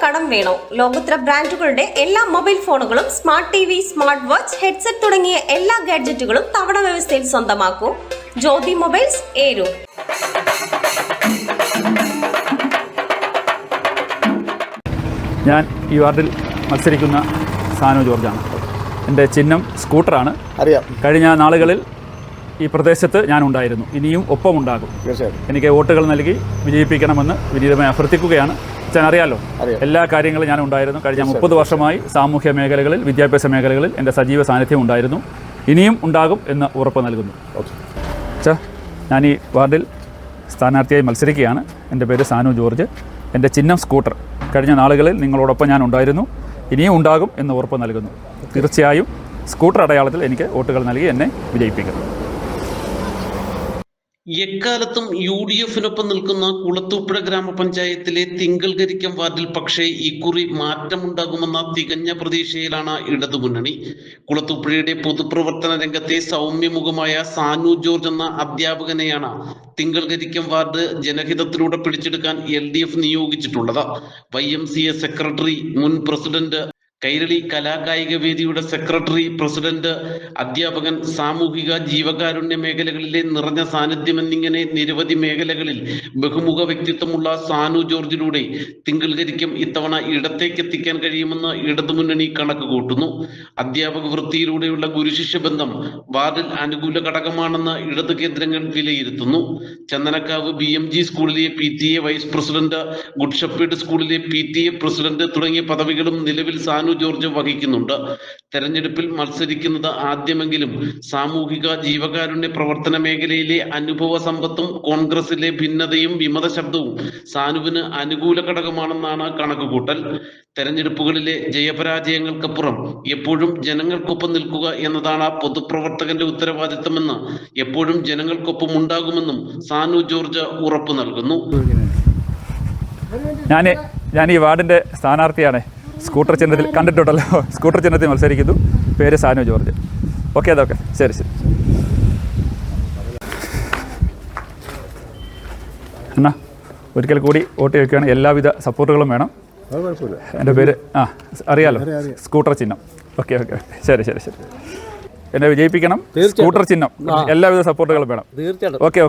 കടം വേണോ? ലോകോത്തര ബ്രാൻഡുകളുടെ എല്ലാ മൊബൈൽ ഫോണുകളും smart T V, smart watch, headset തുടങ്ങിയ എല്ലാ ഗാഡ്ജറ്റുകളും തവണ വ്യവസ്ഥയിൽ സ്വന്തമാക്കൂ. ജ്യോതി മൊബൈൽസ്, ഏരൂർ. ഞാൻ ഈ വാർഡിൽ മത്സരിക്കുന്ന സാനു ജോർജാണ്. എൻ്റെ ചിഹ്നം സ്കൂട്ടറാണ്. അറിയാം. കഴിഞ്ഞ നാളുകളിൽ ഈ പ്രദേശത്ത് ഞാനുണ്ടായിരുന്നു, ഇനിയും ഒപ്പമുണ്ടാകും. എനിക്ക് വോട്ടുകൾ നൽകി വിജയിപ്പിക്കണമെന്ന് വിനീതമായി അഭ്യർത്ഥിക്കുകയാണ്. ഞാൻ അറിയാമല്ലോ, എല്ലാ കാര്യങ്ങളും ഞാൻ ഉണ്ടായിരുന്നു. കഴിഞ്ഞ 30 വർഷമായി സാമൂഹ്യ മേഖലകളിൽ, വിദ്യാഭ്യാസ മേഖലകളിൽ എൻ്റെ സജീവ സാന്നിധ്യം ഉണ്ടായിരുന്നു, ഇനിയും ഉണ്ടാകും എന്ന് ഉറപ്പ് നൽകുന്നു. ഞാൻ ഈ വാർഡിൽ സ്ഥാനാർത്ഥിയായി മത്സരിക്കുകയാണ്. എൻ്റെ പേര് സാനു ജോർജ്. എൻ്റെ ചിഹ്നം സ്കൂട്ടർ. കഴിഞ്ഞ നാളുകളിൽ നിങ്ങളോടൊപ്പം ഞാൻ ഉണ്ടായിരുന്നു, ഇനിയും ഉണ്ടാകും എന്ന് ഉറപ്പ് നൽകുന്നു. തീർച്ചയായും സ്കൂട്ടർ അടയാളത്തിൽ എനിക്ക് വോട്ടുകൾ നൽകി എന്നെ വിജയിപ്പിക്കണം. എക്കാലത്തും UDF-നൊപ്പം നിൽക്കുന്ന കുളത്തൂപ്പുഴ ഗ്രാമപഞ്ചായത്തിലെ തിങ്കൾകരിക്കം വാർഡിൽ പക്ഷേ ഇക്കുറി മാറ്റമുണ്ടാകുമെന്ന തികഞ്ഞ പ്രതീക്ഷയിലാണ് ഇടതുമുന്നണി. കുളത്തൂപ്പുഴയുടെ പൊതുപ്രവർത്തന രംഗത്തെ സൗമ്യമുഖമായ സാനു ജോർജ് എന്ന അധ്യാപകനെയാണ് തിങ്കൾകരിക്കം വാർഡ് ജനഹിതത്തിലൂടെ പിടിച്ചെടുക്കാൻ LDF നിയോഗിച്ചിട്ടുള്ളത്. YMCA സെക്രട്ടറി, മുൻ പ്രസിഡന്റ്, കൈരളി കലാകായിക വേദിയുടെ സെക്രട്ടറി, പ്രസിഡന്റ്, അധ്യാപകൻ, സാമൂഹിക ജീവകാരുണ്യ മേഖലകളിലെ നിറഞ്ഞ സാന്നിധ്യം എന്നിങ്ങനെ നിരവധി മേഖലകളിൽ ബഹുമുഖ വ്യക്തിത്വമുള്ള സാനു ജോർജിലൂടെ തിങ്കൾകരിക്കം ഇത്തവണ ഇടത്തേക്കെത്തിക്കാൻ കഴിയുമെന്ന് ഇടതുമുന്നണി കണക്ക് കൂട്ടുന്നു. അധ്യാപക വൃത്തിയിലൂടെയുള്ള ഗുരുശിഷ്യ ബന്ധം വാർഡിൽ അനുകൂല ഘടകമാണെന്ന് ഇടതു കേന്ദ്രങ്ങൾ വിലയിരുത്തുന്നു. ചന്ദനക്കാവ് BMG സ്കൂളിലെ PTA vice president, good shepherd സ്കൂളിലെ PTA പ്രസിഡന്റ് തുടങ്ങിയ പദവികളും നിലവിൽ സാനു ജോർജ് വഹിക്കുന്നുണ്ട്. തെരഞ്ഞെടുപ്പിൽ മത്സരിക്കുന്നത് ആദ്യമെങ്കിലും സാമൂഹിക ജീവകാരുണ്യ പ്രവർത്തന മേഖലയിലെ അനുഭവ സമ്പത്തും കോൺഗ്രസിലെ ഭിന്നതയും വിമത ശബ്ദവും സാനുവിന് അനുകൂല ഘടകമാണെന്നാണ് കണക്കുകൂട്ടൽ. തെരഞ്ഞെടുപ്പുകളിലെ ജയപരാജയങ്ങൾക്കപ്പുറം എപ്പോഴും ജനങ്ങൾക്കൊപ്പം നിൽക്കുക എന്നതാണ് പൊതുപ്രവർത്തകന്റെ ഉത്തരവാദിത്തമെന്ന്, എപ്പോഴും ജനങ്ങൾക്കൊപ്പം ഉണ്ടാകുമെന്നും സാനു ജോർജ് ഉറപ്പു നൽകുന്നു. ഞാൻ ഈ വാർഡിന്റെ സ്ഥാനാർത്ഥിയാണ്. സ്കൂട്ടർ ചിഹ്നത്തിൽ കണ്ടിട്ടുണ്ടല്ലോ, സ്കൂട്ടർ ചിഹ്നത്തിൽ മത്സരിക്കുന്നു. പേര് സാനു ജോർജ്. ഓക്കെ, അതൊക്കെ ശരി. എന്നാ ഒരിക്കൽ കൂടി വോട്ട് ചോദിക്കുകയാണ്. എല്ലാവിധ സപ്പോർട്ടുകളും വേണം. എൻ്റെ പേര് അറിയാലോ, സ്കൂട്ടർ ചിഹ്നം. ഓക്കെ, ശരി. എന്നെ വിജയിപ്പിക്കണം. സ്കൂട്ടർ ചിഹ്നം, എല്ലാവിധ സപ്പോർട്ടുകളും വേണം. ഓക്കെ.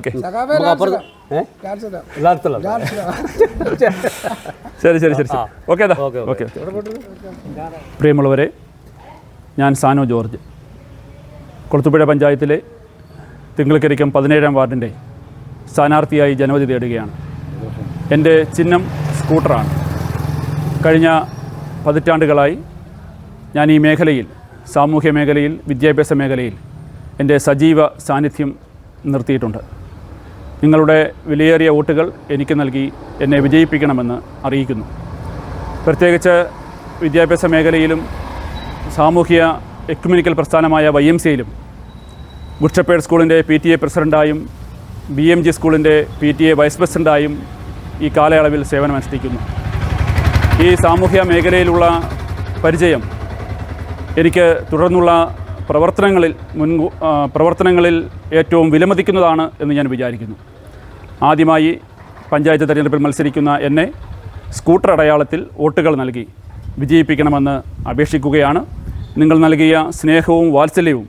ശരി. ഓക്കെ. പ്രിയമുള്ളവരെ, ഞാൻ സാനു ജോർജ്, കുളത്തൂപ്പുഴ പഞ്ചായത്തിലെ തിങ്കൾക്കരിക്കം 17-ാം വാർഡിൻ്റെ സ്ഥാനാർത്ഥിയായി ജനവിധി തേടുകയാണ്. എൻ്റെ ചിഹ്നം സ്കൂട്ടറാണ്. കഴിഞ്ഞ പതിറ്റാണ്ടുകളായി ഞാൻ ഈ മേഖലയിൽ, സാമൂഹ്യ മേഖലയിൽ, വിദ്യാഭ്യാസ മേഖലയിൽ എൻ്റെ സജീവ സാന്നിധ്യം നിർത്തിയിട്ടുണ്ട്. നിങ്ങളുടെ വിലയേറിയ വോട്ടുകൾ എനിക്ക് നൽകി എന്നെ വിജയിപ്പിക്കണമെന്ന് അറിയിക്കുന്നു. പ്രത്യേകിച്ച് വിദ്യാഭ്യാസ മേഖലയിലും സാമൂഹ്യ എക്യുമെനിക്കൽ പ്രസ്ഥാനമായ YMCAയിലും ഗുഡ് ഷെപ്പേർഡ് സ്കൂളിൻ്റെ PTA പ്രസിഡൻ്റായും BMG സ്കൂളിൻ്റെ PTA വൈസ് പ്രസിഡൻ്റായും ഈ കാലയളവിൽ സേവനമനുഷ്ഠിക്കുന്നു. ഈ സാമൂഹ്യ മേഖലയിലുള്ള പരിചയം എനിക്ക് തുടർന്നുള്ള പ്രവർത്തനങ്ങളിൽ ഏറ്റവും വിലമതിക്കുന്നതാണ് എന്ന് ഞാൻ വിചാരിക്കുന്നു. ആദ്യമായി പഞ്ചായത്ത് തെരഞ്ഞെടുപ്പിൽ മത്സരിക്കുന്ന എന്നെ സ്കൂട്ടർ അടയാളത്തിൽ വോട്ടുകൾ നൽകി വിജയിപ്പിക്കണമെന്ന് അപേക്ഷിക്കുകയാണ്. നിങ്ങൾ നൽകിയ സ്നേഹവും വാത്സല്യവും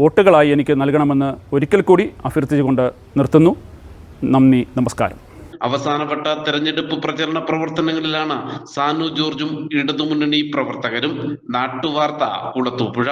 വോട്ടുകളായി എനിക്ക് നൽകണമെന്ന് ഒരിക്കൽ കൂടി അഭ്യർത്ഥിച്ചുകൊണ്ട് നിർത്തുന്നു. നന്ദി, നമസ്കാരം. അവസാനവട്ട തെരഞ്ഞെടുപ്പ് പ്രചരണ പ്രവർത്തനങ്ങളിലാണ് സാനു ജോർജും ഇടതുമുന്നണി പ്രവർത്തകരും. നാട്ടുവാർത്ത, കുളത്തൂപ്പുഴ.